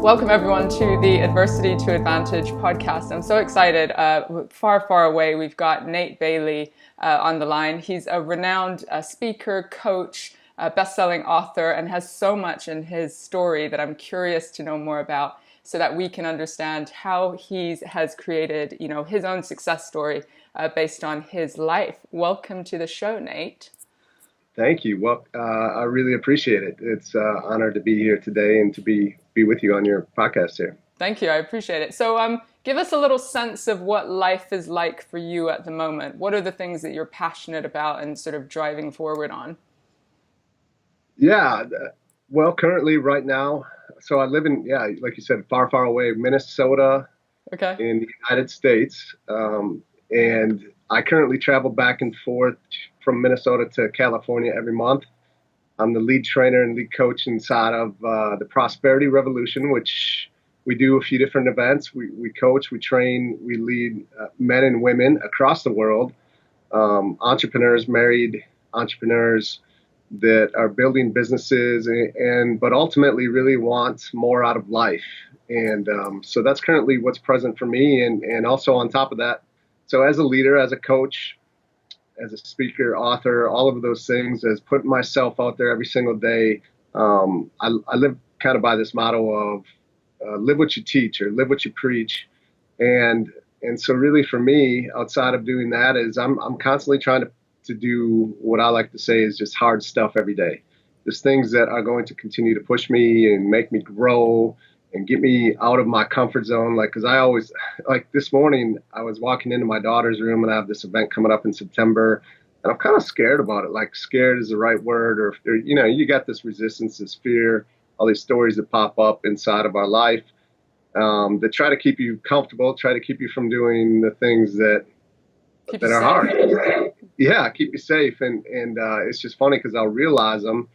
Welcome everyone to the Adversity to Advantage podcast. I'm so excited. Far, far away, we've got Nate Bailey on the line. He's a renowned speaker, coach, best-selling author, and has so much in his story that I'm curious to know more about so that we can understand how he has created, his own success story based on his life. Welcome to the show, Nate. Thank you. Well, I really appreciate it. It's an honor to be here today and to be with you on your podcast here. Thank you. I appreciate it. So give us a little sense of what life is like for you at the moment. What are the things that you're passionate about and sort of driving forward on? Yeah. Well, currently right now, so I live in, like you said, far, far away, Minnesota in the United States. And I currently travel back and forth from Minnesota to California every month. I'm the lead trainer and lead coach inside of the Prosperity Revolution, which we do a few different events. We coach, we train, we lead men and women across the world, entrepreneurs, married entrepreneurs that are building businesses but ultimately really want more out of life. And so that's currently what's present for me. And also on top of that, so as a leader, as a coach, as a speaker, author, all of those things, as putting myself out there every single day, I live kind of by this motto of live what you teach or live what you preach. And so really for me, outside of doing that, is I'm constantly trying to do what I like to say is just hard stuff every day. There's things that are going to continue to push me and make me grow and get me out of my comfort zone. Cause I always, this morning, I was walking into my daughter's room and I have this event coming up in September and I'm kind of scared about it. Like scared is the right word, or, you got this resistance, this fear, all these stories that pop up inside of our life that try to keep you comfortable, try to keep you from doing the things that are hard. Yeah, keep you safe. And it's just funny because I'll realize them.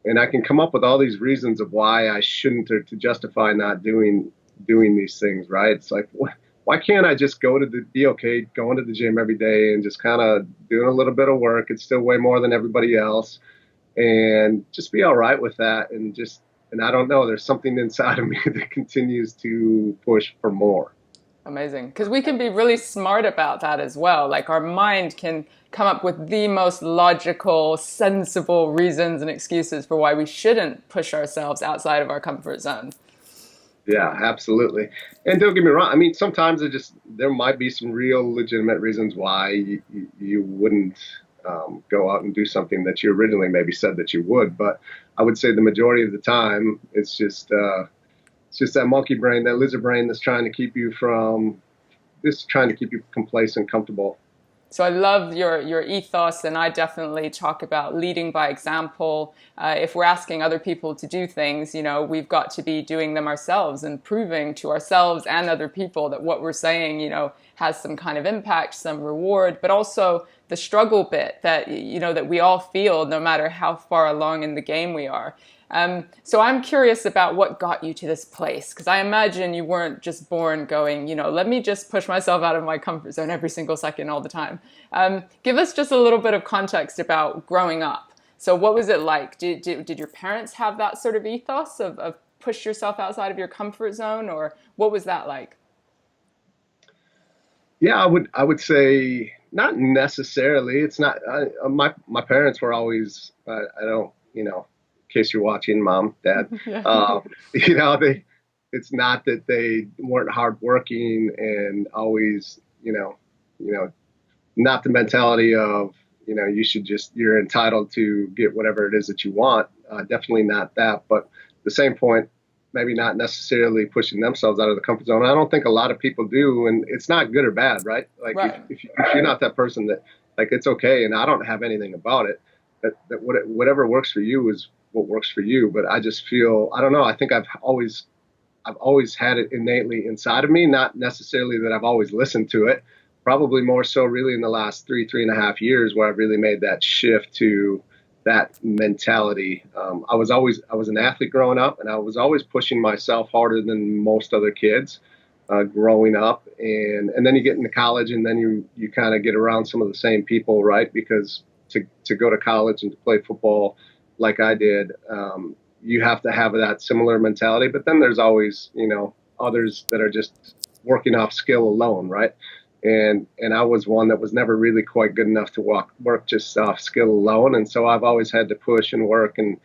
And I can come up with all these reasons of why I shouldn't, or to justify not doing these things, right? It's like, why can't I just be okay going to the gym every day and just kind of doing a little bit of work? It's still way more than everybody else. And just be all right with that. And I don't know, there's something inside of me that continues to push for more. Amazing. Because we can be really smart about that as well. Like our mind can come up with the most logical, sensible reasons and excuses for why we shouldn't push ourselves outside of our comfort zone. Yeah, absolutely. And don't get me wrong. I mean, sometimes there might be some real legitimate reasons why you wouldn't go out and do something that you originally maybe said that you would. But I would say the majority of the time, it's just that monkey brain, that lizard brain that's trying to keep you complacent, comfortable. So I love your ethos, and I definitely talk about leading by example. If we're asking other people to do things, we've got to be doing them ourselves and proving to ourselves and other people that what we're saying, has some kind of impact, some reward, but also the struggle bit that, that we all feel no matter how far along in the game we are. So I'm curious about what got you to this place, because I imagine you weren't just born going, let me just push myself out of my comfort zone every single second all the time. Give us just a little bit of context about growing up. So what was it like? Did your parents have that sort of ethos of push yourself outside of your comfort zone, or what was that like? Yeah, I would say not necessarily. It's not, my parents were always, I don't, in case you're watching, Mom, Dad, it's not that they weren't hardworking and always, not the mentality of, you're entitled to get whatever it is that you want. Definitely not that. But at the same point, maybe not necessarily pushing themselves out of the comfort zone. I don't think a lot of people do, and it's not good or bad, right? Like right. If you're not that person that, it's okay, and I don't have anything about it. That whatever works for you is what works for you. But I just feel, I don't know, I think I've always had it innately inside of me, not necessarily that I've always listened to it, probably more so really in the last 3.5 years where I've really made that shift to that mentality. I was an athlete growing up, and I was always pushing myself harder than most other kids growing up. And then you get into college, and then you kind of get around some of the same people, right? Because to go to college and to play football like I did, you have to have that similar mentality. But then there's always, others that are just working off skill alone, right? And I was one that was never really quite good enough to work just off skill alone. And so I've always had to push and work. And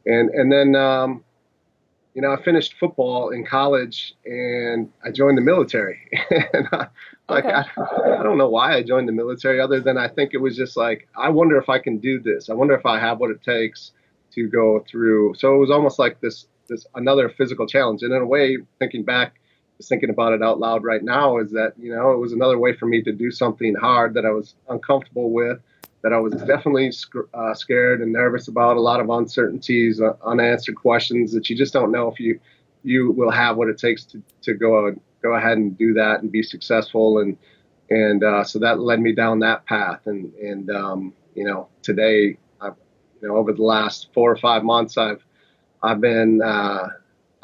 then, I finished football in college and I joined the military. And I don't know why I joined the military other than I think it was just like, I wonder if I can do this. I wonder if I have what it takes to go through. So it was almost like this another physical challenge. And in a way, thinking back, just thinking about it out loud right now, is that, it was another way for me to do something hard that I was uncomfortable with, that I was definitely scared and nervous about, a lot of uncertainties, unanswered questions that you just don't know if you will have what it takes to go ahead and do that and be successful. And so that led me down that path. And today, over the last 4 or 5 months, I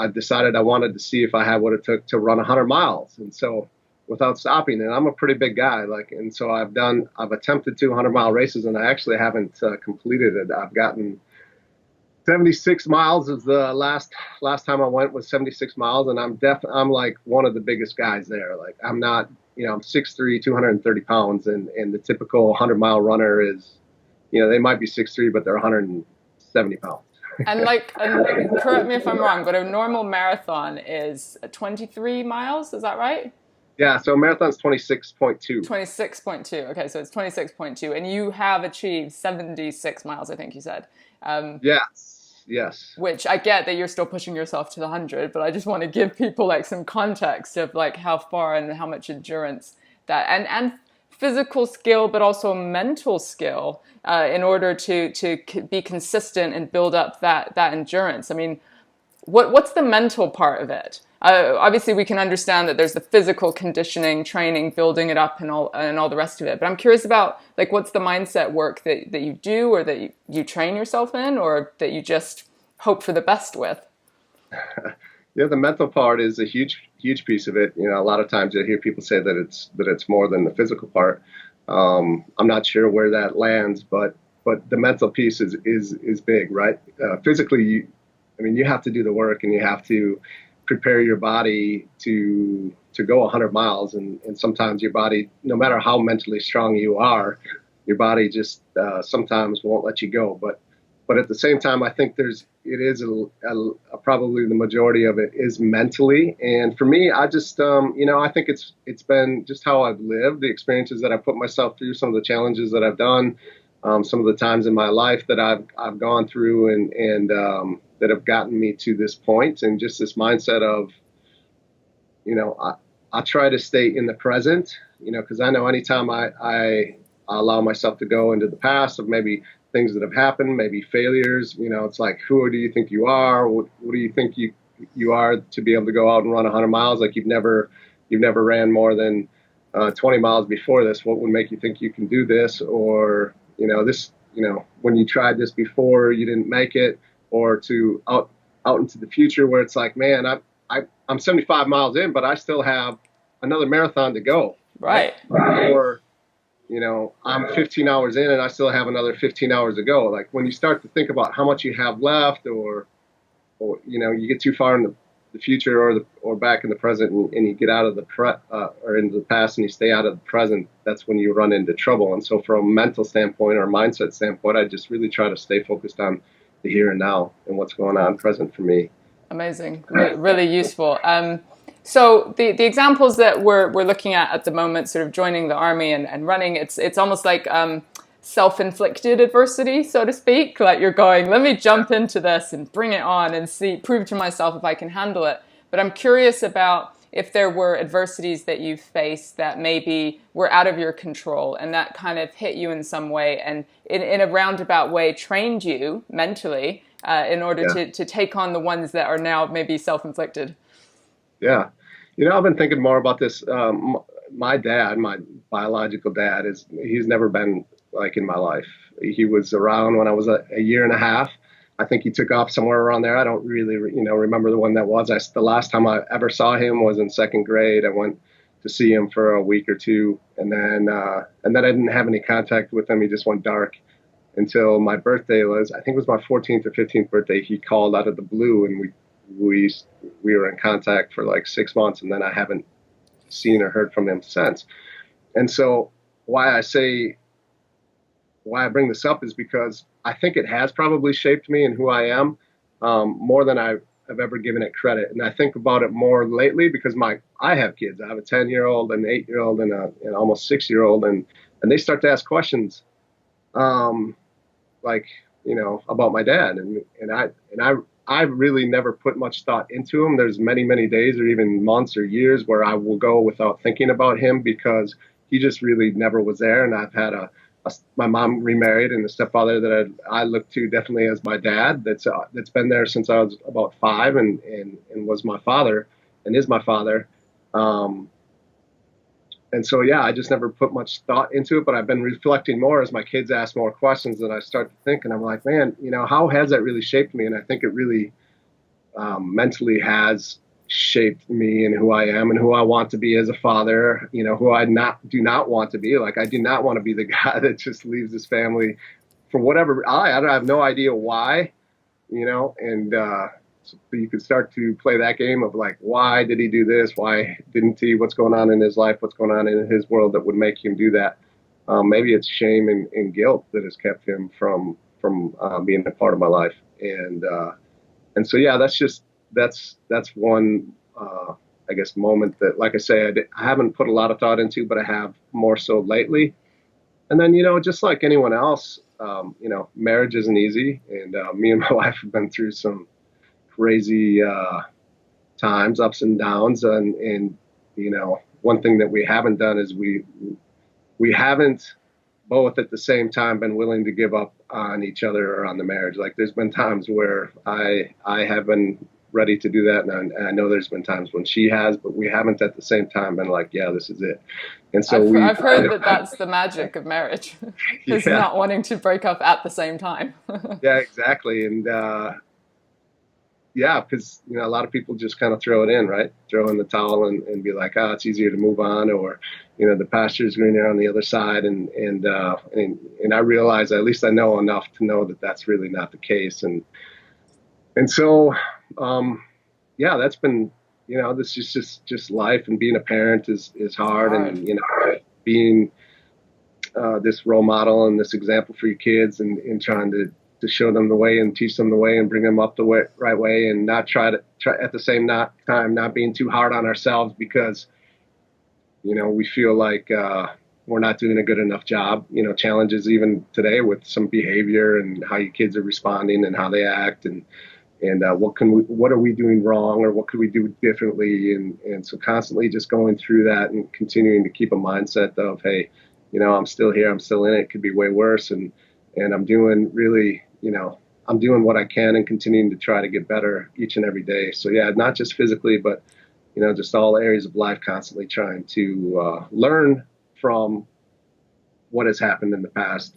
decided I wanted to see if I had what it took to run 100 miles. And so without stopping, and I'm a pretty big guy, and so I've attempted 200-mile races, and I actually haven't completed it. I've gotten 76 miles is the last time I went was 76 miles. And I'm like one of the biggest guys there. Like I'm not, I'm 6'3", 230 pounds. And the typical 100-mile runner is, they might be 6'3", but they're 170 pounds. And correct me if I'm wrong, but a normal marathon is 23 miles. Is that right? Yeah. So marathon's 26.2. 26.2. Okay. So it's 26.2. And you have achieved 76 miles, I think you said. Yes. Which I get that you're still pushing yourself to the 100, but I just want to give people some context of how far and how much endurance that and physical skill, but also mental skill in order to be consistent and build up that endurance. I mean, what's the mental part of it? Obviously, we can understand that there's the physical conditioning, training, building it up, and all the rest of it. But I'm curious about what's the mindset work that you do, or that you train yourself in, or that you just hope for the best with. Yeah, the mental part is a huge piece of it. A lot of times I hear people say that it's more than the physical part. I'm not sure where that lands, but the mental piece is big, right? Physically, you have to do the work, and you have to prepare your body to go 100 miles. And sometimes your body, no matter how mentally strong you are, your body just sometimes won't let you go. But at the same time, I think probably the majority of it is mentally. And for me, I just, I think it's been just how I've lived, the experiences that I've put myself through, some of the challenges that I've done, some of the times in my life that I've gone through and that have gotten me to this point, and just this mindset of, I try to stay in the present, because I know anytime I allow myself to go into the past of maybe things that have happened, maybe failures, it's like, who do you think you are? What do you think you are to be able to go out and run 100 miles? Like you've never ran more than 20 miles before this. What would make you think you can do this? Or, when you tried this before, you didn't make it, or to out into the future where it's like, man, I'm 75 miles in, but I still have another marathon to go. Right. Or, I'm 15 hours in and I still have another 15 hours to go. Like when you start to think about how much you have left, or you get too far in the future or back in the present, and you get out of or into the past and you stay out of the present, that's when you run into trouble. And so from a mental standpoint or mindset standpoint, I just really try to stay focused on the here and now and what's going on present for me. Amazing. Really useful. So the examples that we're looking at the moment, sort of joining the army and running, it's almost like self-inflicted adversity, so to speak. Like you're going, let me jump into this and bring it on and prove to myself if I can handle it. But I'm curious about if there were adversities that you faced that maybe were out of your control and that kind of hit you in some way and in a roundabout way trained you mentally in order to take on the ones that are now maybe self-inflicted. Yeah. I've been thinking more about this. My dad, my biological dad, he's never been in my life. He was around when I was a year and a half. I think he took off somewhere around there. I don't really, remember the one that was. The last time I ever saw him was in second grade. I went to see him for a week or two, and then I didn't have any contact with him. He just went dark. until my birthday was, I think it was my 14th or 15th birthday. He called out of the blue, and we we were in contact for like 6 months, and then I haven't seen or heard from him since. And so why I say why I bring this up is because I think it has probably shaped me and who I am, more than I've ever given it credit. And I think about it more lately because I have kids. I have a 10-year-old, an 8-year-old, and an almost 6-year-old, and they start to ask questions, like, about my dad, and I really never put much thought into him. There's many days or even months or years where I will go without thinking about him because he just really never was there. And I've had my mom remarried, and a stepfather that I look to definitely as my dad. That's been there since I was about 5, and was my father, and is my father. And so, yeah, I just never put much thought into it, but I've been reflecting more as my kids ask more questions, and I start to think, and I'm like, man, how has that really shaped me? And I think it really mentally has shaped me and who I am and who I want to be as a father, who I do not want to be. Like, I do not want to be the guy that just leaves his family for whatever. I have no idea why, and so you can start to play that game of like, why did he do this? Why didn't he? What's going on in his life? What's going on in his world that would make him do that? Maybe it's shame and guilt that has kept him from being a part of my life. And so, yeah, that's one, I guess, moment that, like I say, I haven't put a lot of thought into, but I have more so lately. And then, just like anyone else, marriage isn't easy. And me and my wife have been through some crazy times, ups and downs. And one thing that we haven't done is we haven't both at the same time been willing to give up on each other or on the marriage. Like, there's been times where I have been ready to do that, and I know there's been times when she has, but we haven't at the same time been like, yeah, this is it. And so I've heard that that's the magic of marriage, is not wanting to break up at the same time. Yeah, exactly. And yeah, because a lot of people just kind of throw it in, right? Throw in the towel and be like, it's easier to move on, or the pasture's greener on the other side. And I realize, at least I know enough to know that that's really not the case. And so, yeah, that's been, this is just life, and being a parent is hard. And being this role model and this example for your kids, and trying to show them the way and teach them the way and bring them up the right way, and not try at the same time not being too hard on ourselves because we feel like we're not doing a good enough job. Challenges even today with some behavior and how your kids are responding and how they act, and what are we doing wrong, or what could we do differently, and so constantly just going through that and continuing to keep a mindset of, hey, I'm still here, I'm still in it. It could be way worse, and I'm doing really, I'm doing what I can and continuing to try to get better each and every day. So, yeah, not just physically, but, just all areas of life, constantly trying to learn from what has happened in the past,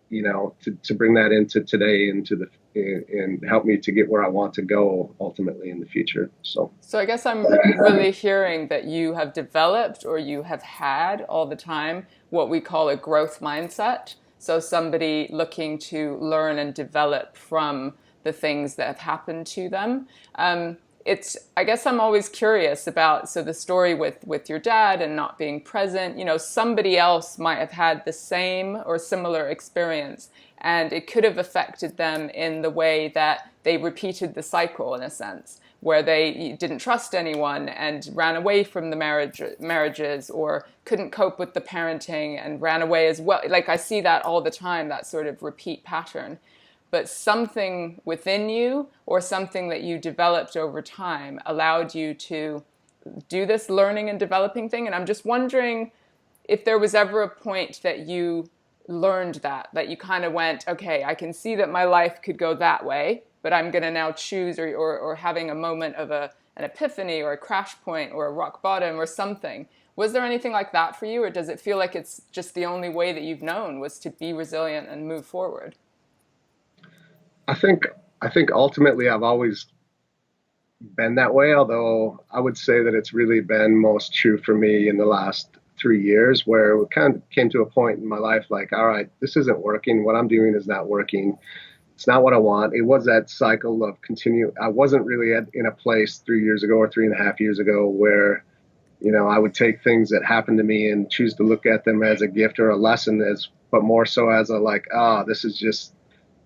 to bring that into today, and help me to get where I want to go ultimately in the future. So I guess I'm really hearing that you have developed, or you have had all the time, what we call a growth mindset. So somebody looking to learn and develop from the things that have happened to them. I guess I'm always curious about, so the story with your dad and not being present, somebody else might have had the same or similar experience, and it could have affected them in the way that they repeated the cycle, in a sense, where they didn't trust anyone and ran away from the marriages, or couldn't cope with the parenting and ran away as well. Like, I see that all the time, that sort of repeat pattern. But something within you, or something that you developed over time, allowed you to do this learning and developing thing. And I'm just wondering if there was ever a point that you learned that you kind of went, okay, I can see that my life could go that way, but I'm going to now choose, or having a moment of an epiphany, or a crash point, or a rock bottom, or something. Was there anything like that for you, or does it feel like it's just the only way that you've known was to be resilient and move forward? I think ultimately I've always been that way, although I would say that it's really been most true for me in the last 3 years where it kind of came to a point in my life like, all right, this isn't working. What I'm doing is not working. It's not what I want. It was that cycle of continue. I wasn't really in a place 3 years ago or 3.5 years ago where, I would take things that happened to me and choose to look at them as a gift or a lesson, but more so as a like, this is just,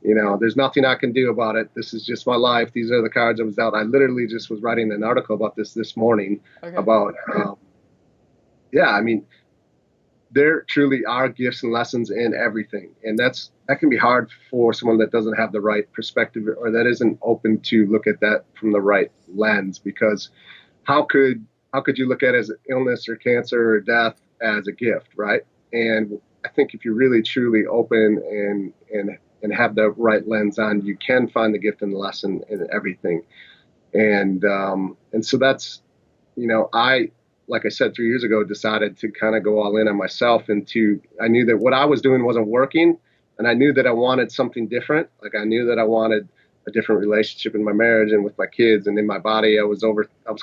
there's nothing I can do about it. This is just my life. These are the cards I was dealt. I literally just was writing an article about this morning about, I mean, there truly are gifts and lessons in everything. And that can be hard for someone that doesn't have the right perspective or that isn't open to look at that from the right lens, because how could you look at it as illness or cancer or death as a gift, right? And I think if you're really truly open and have the right lens on, you can find the gift and the lesson in everything. And so that's, like I said, 3 years ago, decided to kind of go all in on myself I knew that what I was doing wasn't working, and I knew that I wanted something different. Like I knew that I wanted a different relationship in my marriage and with my kids and in my body. I was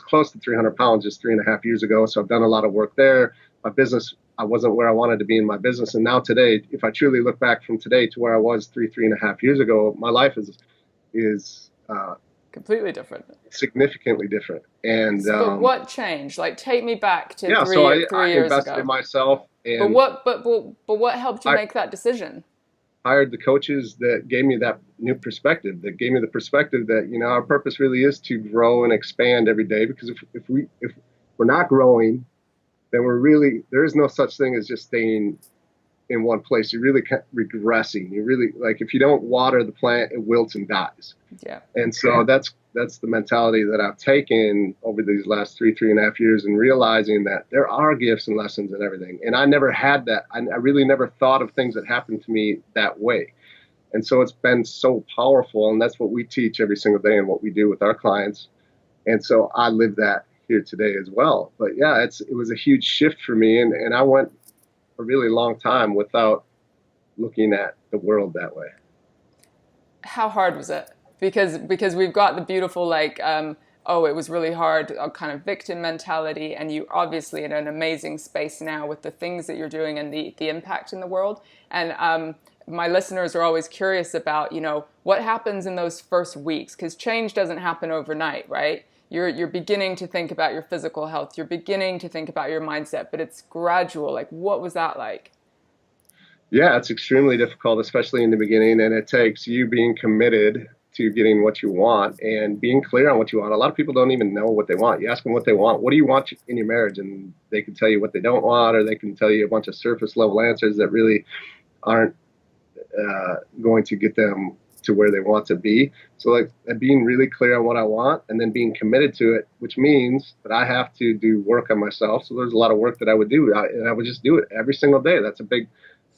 close to 300 pounds just 3.5 years ago. So I've done a lot of work there. My business, I wasn't where I wanted to be in my business. And now today, if I truly look back from today to where I was 3.5 years ago, my life is completely different, significantly different. And but what changed? Like, take me back to three I years invested ago. in myself. And but what helped you make that decision? Hired the coaches that gave me that new perspective, that gave me the perspective that, our purpose really is to grow and expand every day. Because if we're not growing, then there is no such thing as just staying in one place. You're really regressing. You really, like, if you don't water the plant, it wilts and dies. Yeah. And so that's the mentality that I've taken over these last 3.5 years, and realizing that there are gifts and lessons and everything. And I never had that. I really never thought of things that happened to me that way. And so it's been so powerful. And that's what we teach every single day and what we do with our clients. And so I live that here today as well. But yeah, it was a huge shift for me. And I went a really long time without looking at the world that way. How hard was it? Because we've got the beautiful, like, it was really hard, kind of victim mentality, and you're obviously in an amazing space now with the things that you're doing and the impact in the world. And my listeners are always curious about, what happens in those first weeks, because change doesn't happen overnight, right? You're beginning to think about your physical health. You're beginning to think about your mindset, but it's gradual. Like, what was that like? Yeah, it's extremely difficult, especially in the beginning. And it takes you being committed to getting what you want and being clear on what you want. A lot of people don't even know what they want. You ask them what they want. What do you want in your marriage? And they can tell you what they don't want, or they can tell you a bunch of surface level answers that really aren't going to get them to where they want to be. So like being really clear on what I want and then being committed to it, which means that I have to do work on myself. So there's a lot of work that I would do, and I would just do it every single day. That's a big,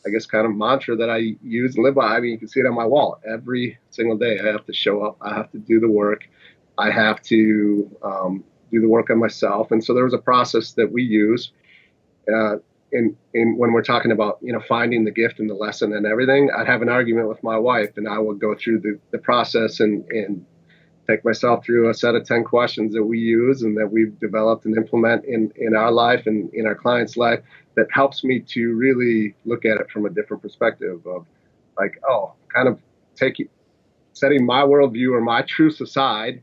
I guess, kind of mantra that I use and live by. I mean, you can see it on my wall. Every single day I have to show up. I have to do the work. I have to do the work on myself. And so there was a process that we use in when we're talking about, finding the gift and the lesson and everything. I'd have an argument with my wife, and I would go through the process and take myself through a set of 10 questions that we use and that we've developed and implement in our life and in our clients' life, that helps me to really look at it from a different perspective of like, kind of setting my worldview or my truths aside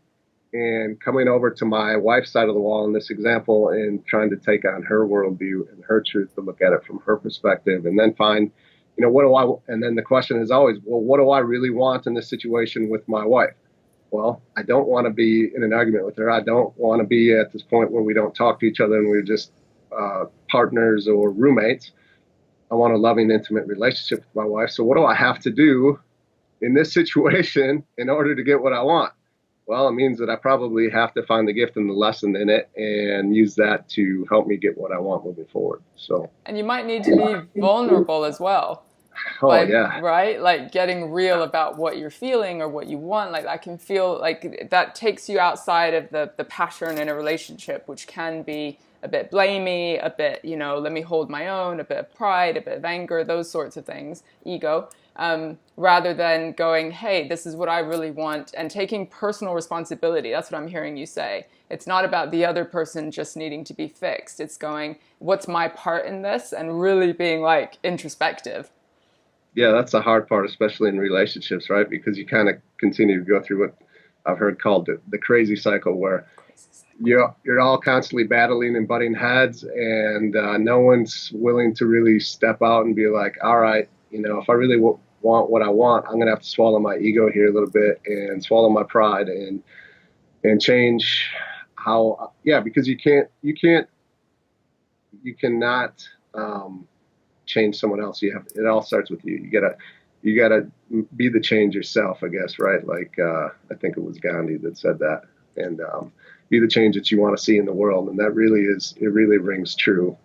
and coming over to my wife's side of the wall in this example and trying to take on her worldview and her truth to look at it from her perspective, and then find, and then the question is always, well, what do I really want in this situation with my wife? Well, I don't want to be in an argument with her. I don't want to be at this point where we don't talk to each other and we're just partners or roommates. I want a loving, intimate relationship with my wife. So what do I have to do in this situation in order to get what I want? Well, it means that I probably have to find the gift and the lesson in it and use that to help me get what I want moving forward. So, and you might need to be vulnerable as well. Yeah. Right? Like getting real about what you're feeling or what you want. Like I can feel like that takes you outside of the pattern in a relationship, which can be a bit blamey, a bit, let me hold my own, a bit of pride, a bit of anger, those sorts of things, ego. rather than going, hey, this is what I really want, and taking personal responsibility. That's what I'm hearing you say. It's not about the other person just needing to be fixed. It's going, what's my part in this? And really being like introspective. Yeah, that's the hard part, especially in relationships, right? Because you kind of continue to go through what I've heard called the crazy cycle, where you're all constantly battling and butting heads, and no one's willing to really step out and be like, all right, if I really want what I want, I'm gonna have to swallow my ego here a little bit and swallow my pride and change how. Yeah, because you cannot change someone else. It all starts with you. You gotta be the change yourself, I guess, right? Like I think it was Gandhi that said that, and be the change that you want to see in the world, and that really rings true.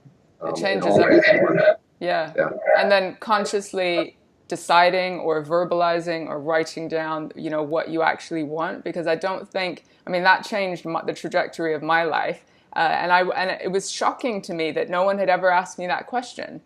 It changes everything. Yeah. And then consciously deciding or verbalizing or writing down, what you actually want, because I mean, that changed the trajectory of my life. And it was shocking to me that no one had ever asked me that question.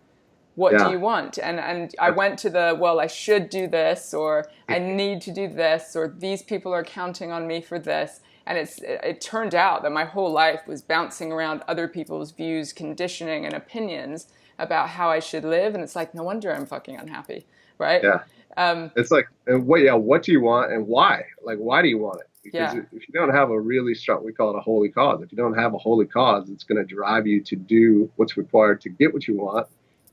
What do you want? And I went to I should do this, or I need to do this, or these people are counting on me for this. And it turned out that my whole life was bouncing around other people's views, conditioning, and opinions about how I should live. And it's like, no wonder I'm fucking unhappy, right? Yeah. It's like, what do you want and why? Like, why do you want it? Because if you don't have a really strong, we call it a holy cause. If you don't have a holy cause, it's going to drive you to do what's required to get what you want.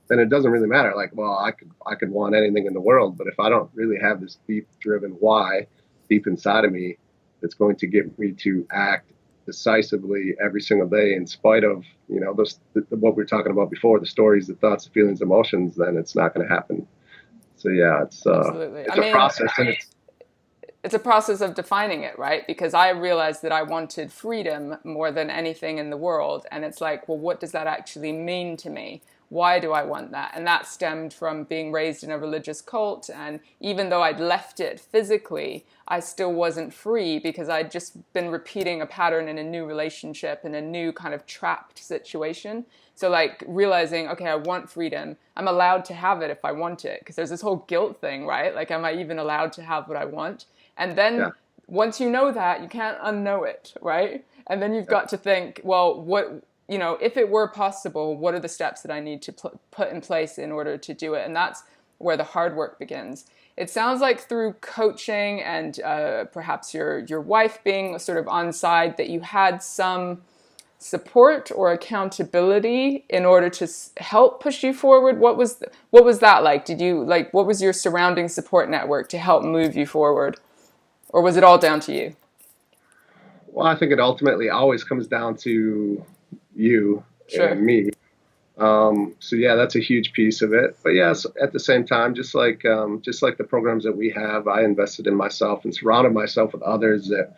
Then it doesn't really matter. Like, well, I could want anything in the world, but if I don't really have this deep driven why deep inside of me, that's going to get me to act decisively every single day, in spite of what we were talking about before, the stories, the thoughts, the feelings, emotions, then it's not going to happen. So yeah, it's a process, and it's a process of defining it, right? Because I realized that I wanted freedom more than anything in the world, and it's like, well, what does that actually mean to me? Why do I want that? And that stemmed from being raised in a religious cult. And even though I'd left it physically, I still wasn't free, because I'd just been repeating a pattern in a new relationship, in a new kind of trapped situation. So like realizing, okay, I want freedom. I'm allowed to have it if I want it. Because there's this whole guilt thing, right? Like, am I even allowed to have what I want? And then once you know that, you can't unknow it, right? And then you've got to think, well, if it were possible, what are the steps that I need to put in place in order to do it? And that's where the hard work begins. It sounds like through coaching and perhaps your wife being sort of on side, that you had some support or accountability in order to help push you forward. What was that like? What was your surrounding support network to help move you forward? Or was it all down to you? Well, I think it ultimately always comes down to you and me. So yeah, that's a huge piece of it. But yes, at the same time, just like the programs that we have, I invested in myself and surrounded myself with others that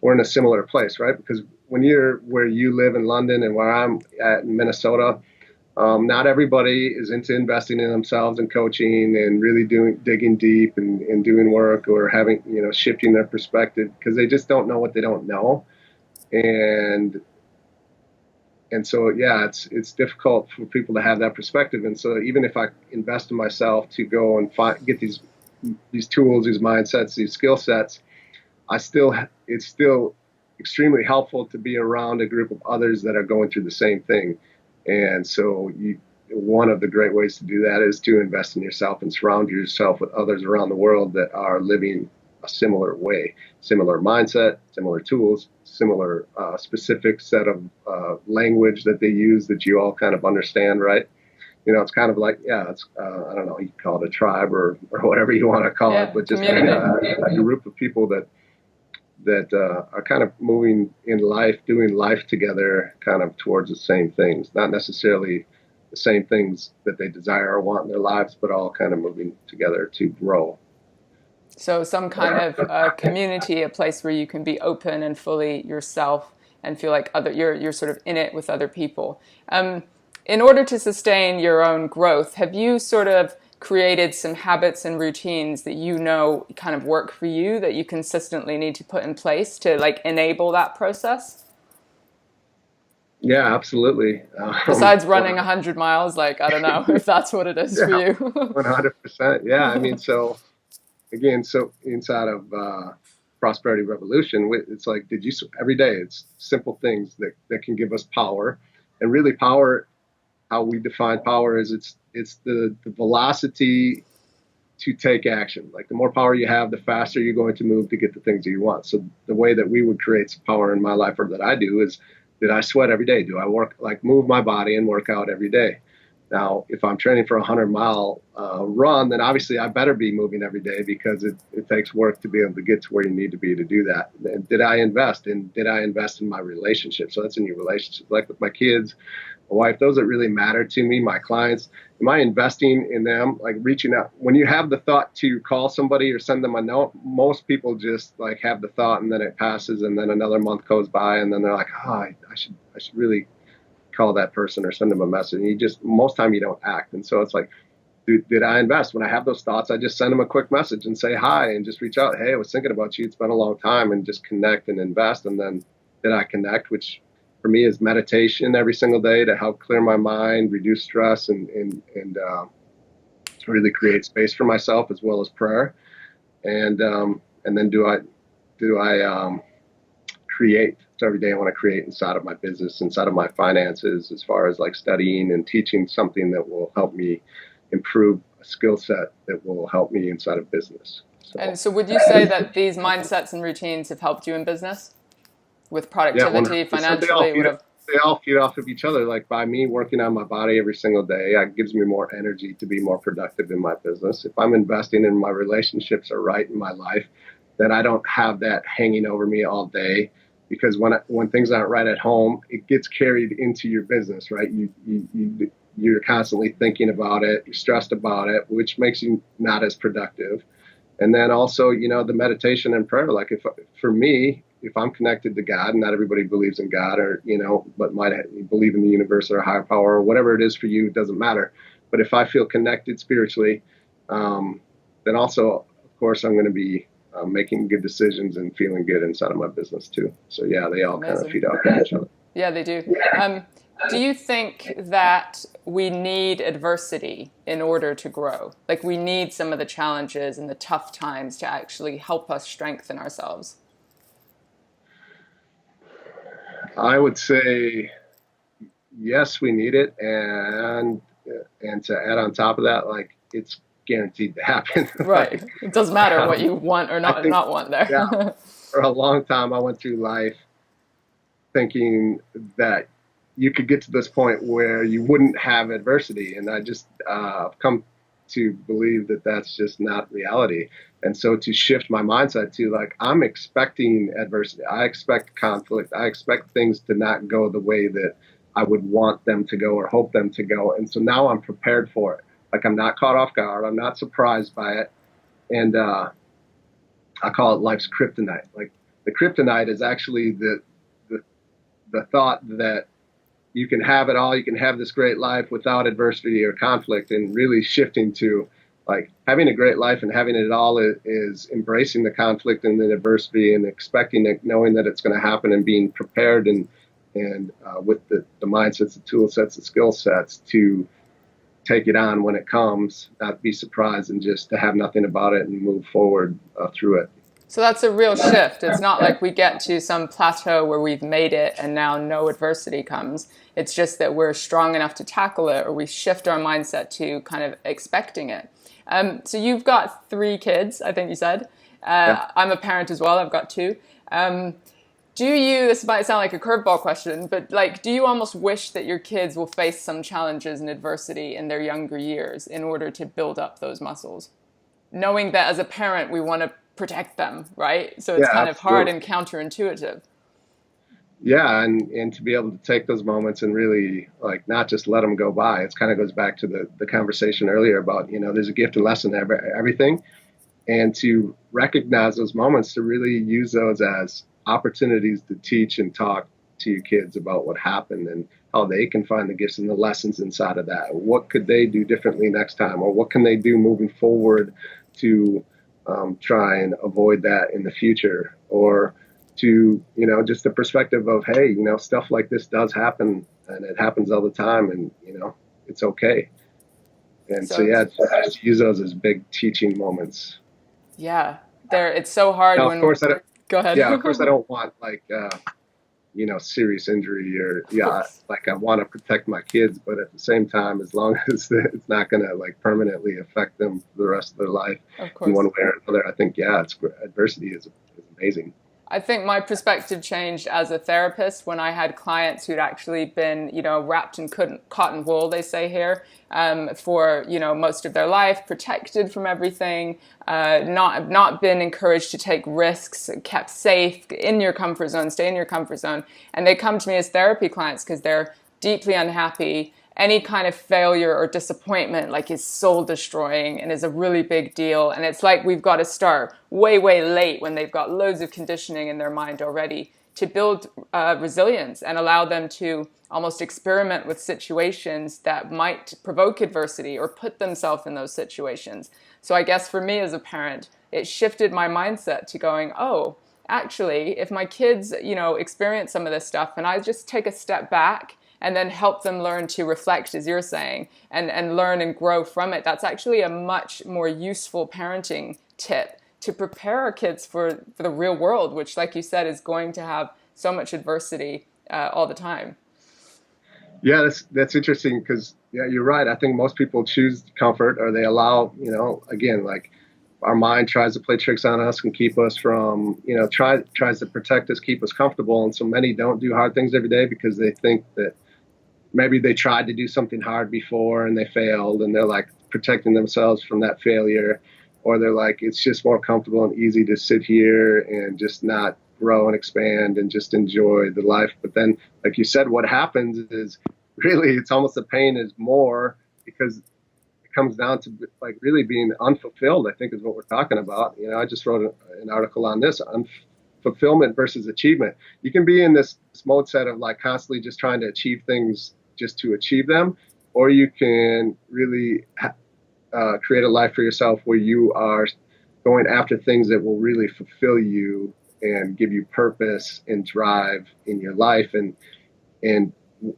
were in a similar place, right? Because when you're where you live in London and where I'm at in Minnesota, not everybody is into investing in themselves and coaching and really digging deep and doing work, or having, shifting their perspective, because they just don't know what they don't know. And so, yeah, it's difficult for people to have that perspective. And so even if I invest in myself to go and get these tools, these mindsets, these skill sets, it's still extremely helpful to be around a group of others that are going through the same thing. And so one of the great ways to do that is to invest in yourself and surround yourself with others around the world that are living a similar way, similar mindset, similar tools, similar specific set of language that they use that you all kind of understand, right? It's kind of like, it's I don't know, you can call it a tribe or whatever you want to call it, but just a group of people that are kind of moving in life, doing life together, kind of towards the same things, not necessarily the same things that they desire or want in their lives, but all kind of moving together to grow. So some kind of community, a place where you can be open and fully yourself and feel like you're sort of in it with other people. In order to sustain your own growth, have you sort of created some habits and routines that kind of work for you, that you consistently need to put in place to like enable that process? Yeah, absolutely. Besides running 100 miles, like, I don't know if that's what it is for Yeah, you. 100%. Yeah, I mean, so again, so inside of Prosperity Revolution, it's like, every day, it's simple things that can give us power. And really, power, how we define power is it's the velocity to take action. Like the more power you have, the faster you're going to move to get the things that you want. So the way that we would create some power in my life, or that I do, is that I sweat every day? Do I work, like move my body and work out every day? Now, if I'm training for a 100-mile run, then obviously I better be moving every day, because it takes work to be able to get to where you need to be to do that. And did I invest in my relationship? So that's in your relationship, like with my kids, my wife, those that really matter to me, my clients. Am I investing in them? Like reaching out. When you have the thought to call somebody or send them a note, most people just like have the thought and then it passes, and then another month goes by, and then they're like, oh, I should really call that person or send them a message. And most time you don't act. And so it's like, did I invest? When I have those thoughts, I just send them a quick message and say hi, and just reach out. Hey, I was thinking about you. It's been a long time, and just connect and invest. And then did I connect, which for me is meditation every single day to help clear my mind, reduce stress, and to really create space for myself, as well as prayer. And then do I create? So every day I want to create inside of my business, inside of my finances, as far as like studying and teaching something that will help me improve a skill set that will help me inside of business. And so would you say that these mindsets and routines have helped you in business with productivity, financially, whatever? They all feed off of each other. Like by me working on my body every single day, it gives me more energy to be more productive in my business. If I'm investing in my relationships are right in my life, then I don't have that hanging over me all day. Because when things aren't right at home, it gets carried into your business, right? You're constantly thinking about it, you're stressed about it, which makes you not as productive. And then also, the meditation and prayer. Like for me, if I'm connected to God, and not everybody believes in God, or but might believe in the universe or a higher power or whatever it is for you, it doesn't matter. But if I feel connected spiritually, then also, of course, I'm going to be making good decisions and feeling good inside of my business too. So yeah, they all kind of feed off each other. Yeah, they do. Do you think that we need adversity in order to grow? Like we need some of the challenges and the tough times to actually help us strengthen ourselves? I would say yes, we need it, and to add on top of that, like it's guaranteed to happen. Right. It doesn't matter what you want or not want there. Yeah, for a long time, I went through life thinking that you could get to this point where you wouldn't have adversity. And I just come to believe that that's just not reality. And so to shift my mindset to like, I'm expecting adversity. I expect conflict. I expect things to not go the way that I would want them to go or hope them to go. And so now I'm prepared for it. Like I'm not caught off guard. I'm not surprised by it. And I call it life's kryptonite. Like the kryptonite is actually the thought that you can have it all. You can have this great life without adversity or conflict, and really shifting to like having a great life and having it all is embracing the conflict and the adversity and expecting it, knowing that it's going to happen, and being prepared and with the mindsets, the tool sets, the skill sets to take it on when it comes, not be surprised, and just to have nothing about it and move forward through it. So that's a real shift. It's not like we get to some plateau where we've made it and now no adversity comes. It's just that we're strong enough to tackle it, or we shift our mindset to kind of expecting it. So you've got 3 kids, I think you said. Yeah. I'm a parent as well. I've got 2. This might sound like a curveball question, but like, do you almost wish that your kids will face some challenges and adversity in their younger years in order to build up those muscles? Knowing that as a parent, we want to protect them, right? So it's kind of hard and counterintuitive. Yeah, and to be able to take those moments and really like not just let them go by. It kind of goes back to the conversation earlier about, there's a gift and lesson in everything. And to recognize those moments, to really use those as opportunities to teach and talk to your kids about what happened and how they can find the gifts and the lessons inside of that. What could they do differently next time? Or what can they do moving forward to try and avoid that in the future? Or to, just the perspective of, hey, stuff like this does happen, and it happens all the time, and, it's okay. And so, yeah, just use those as big teaching moments. Yeah, it's so hard now, when. Of course, I don't, Go ahead. Yeah, of course, I don't want like serious injury or like I want to protect my kids, but at the same time, as long as it's not going to like permanently affect them for the rest of their life in one way or another, I think adversity is amazing. I think my perspective changed as a therapist when I had clients who'd actually been, wrapped in cotton wool, they say here, for, most of their life, protected from everything, not been encouraged to take risks, kept safe, in your comfort zone, stay in your comfort zone. And they come to me as therapy clients because they're deeply unhappy. Any kind of failure or disappointment like is soul destroying and is a really big deal. And it's like we've got to start way, way late when they've got loads of conditioning in their mind already to build resilience and allow them to almost experiment with situations that might provoke adversity or put themselves in those situations. So I guess for me as a parent, it shifted my mindset to going, oh, actually, if my kids, experience some of this stuff and I just take a step back and then help them learn to reflect, as you're saying, and learn and grow from it. That's actually a much more useful parenting tip to prepare our kids for the real world, which, like you said, is going to have so much adversity all the time. Yeah, that's interesting because, yeah, you're right. I think most people choose comfort, or they allow, again, like our mind tries to play tricks on us and keep us from, tries to protect us, keep us comfortable. And so many don't do hard things every day because they think that maybe they tried to do something hard before and they failed, and they're like protecting themselves from that failure. Or they're like, it's just more comfortable and easy to sit here and just not grow and expand and just enjoy the life. But then, like you said, what happens is really it's almost the pain is more because it comes down to like really being unfulfilled, I think is what we're talking about. I just wrote an article on this, fulfillment versus achievement. You can be in this mode set of like constantly just trying to achieve things just to achieve them, or you can really create a life for yourself where you are going after things that will really fulfill you and give you purpose and drive in your life. And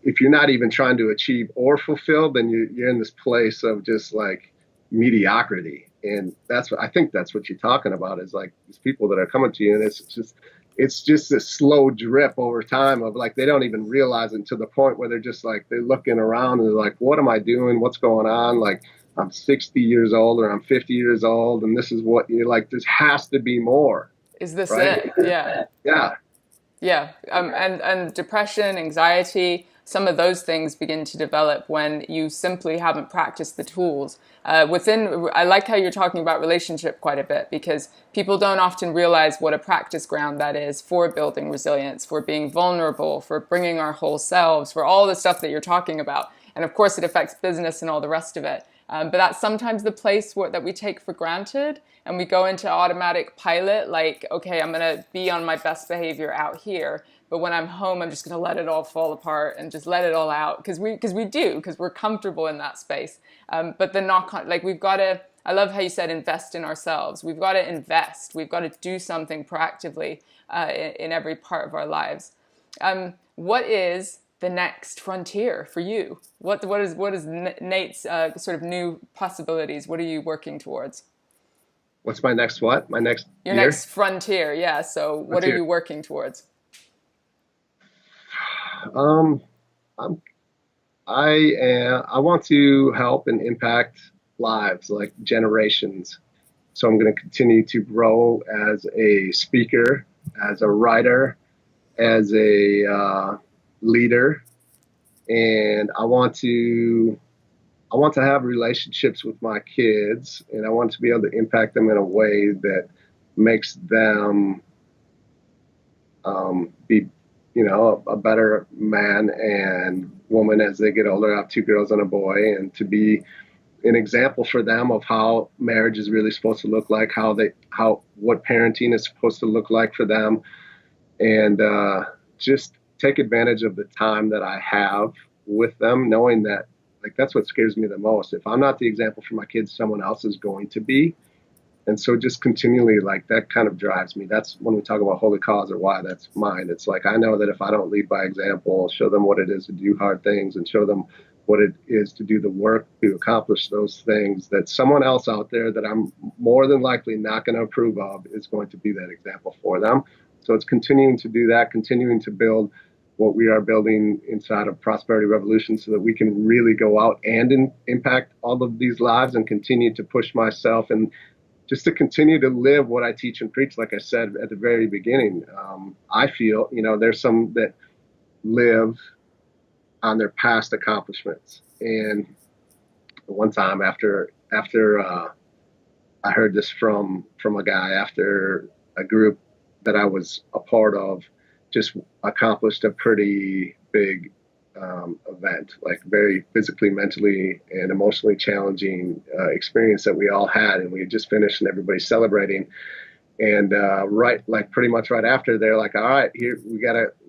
if you're not even trying to achieve or fulfill, then you're in this place of just like mediocrity. And I think that's what you're talking about, is like these people that are coming to you, and it's just a slow drip over time of like, they don't even realize it to the point where they're just like, they're looking around and they're like, what am I doing? What's going on? Like, I'm 60 years old or I'm 50 years old, and this is what you're like, this has to be more. Is this right? it? Yeah. Yeah. Yeah. And depression, anxiety, some of those things begin to develop when you simply haven't practiced the tools. I like how you're talking about relationship quite a bit, because people don't often realize what a practice ground that is for building resilience, for being vulnerable, for bringing our whole selves, for all the stuff that you're talking about. And of course, it affects business and all the rest of it. But that's sometimes the place that we take for granted, and we go into automatic pilot, like, okay, I'm going to be on my best behavior out here, but when I'm home, I'm just going to let it all fall apart and just let it all out, because we're comfortable in that space. But the we've got to, I love how you said invest in ourselves. We've got to invest. We've got to do something proactively in every part of our lives. What is the next frontier for you? What is Nate's sort of new possibilities? What are you working towards? What's my next what? My next Your year? Next frontier, yeah. So what are you working towards? I want to help and impact lives, like generations. So I'm going to continue to grow as a speaker, as a writer, as a leader, and I want to have relationships with my kids, and I want to be able to impact them in a way that makes them be, a better man and woman as they get older. I have 2 girls and a boy, and to be an example for them of how marriage is really supposed to look like, what parenting is supposed to look like for them, and just take advantage of the time that I have with them, knowing that, like, that's what scares me the most. If I'm not the example for my kids, someone else is going to be. And so just continually, like, that kind of drives me. That's when we talk about holy cause or why, that's mine. It's like, I know that if I don't lead by example, show them what it is to do hard things and show them what it is to do the work to accomplish those things, that someone else out there that I'm more than likely not going to approve of is going to be that example for them. So it's continuing to do that, continuing to build what we are building inside of Prosperity Revolution so that we can really go out and impact all of these lives and continue to push myself and just to continue to live what I teach and preach. Like I said at the very beginning, I feel, there's some that live on their past accomplishments. And one time after I heard this from a guy after a group that I was a part of just accomplished a pretty big event, like very physically, mentally, and emotionally challenging experience that we all had, and we had just finished, and everybody's celebrating. And pretty much right after, they're like, "All right, here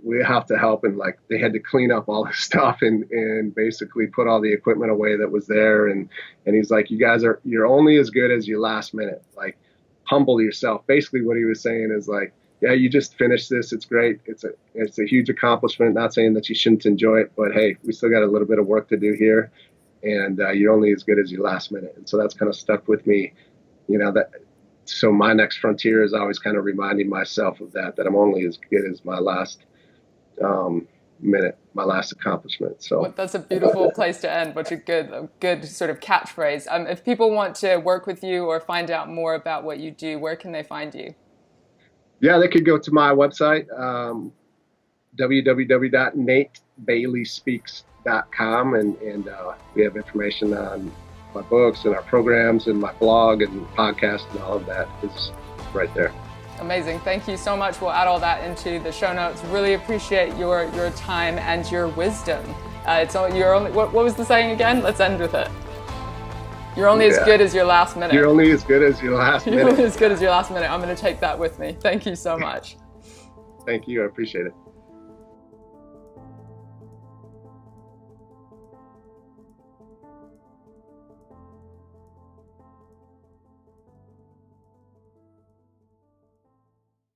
we have to help," and like they had to clean up all the stuff and basically put all the equipment away that was there. And he's like, "You're only as good as your last minute. Like, humble yourself." Basically, what he was saying is like, yeah, you just finished this. It's great. It's a huge accomplishment. Not saying that you shouldn't enjoy it, but hey, we still got a little bit of work to do here, and you're only as good as your last minute. And so that's kind of stuck with me, So my next frontier is always kind of reminding myself of that I'm only as good as my last minute, my last accomplishment. So well, that's a beautiful place to end. But a good sort of catchphrase. If people want to work with you or find out more about what you do, where can they find you? Yeah, they could go to my website, www.natebayleyspeaks.com, and we have information on my books and our programs and my blog and podcast, and all of that is right there. Amazing. Thank you so much. We'll add all that into the show notes. Really appreciate your time and your wisdom. What was the saying again? Let's end with it. You're only as good as your last minute. You're only as good as your last minute. You're only as good as your last minute. I'm going to take that with me. Thank you so much. Thank you. I appreciate it.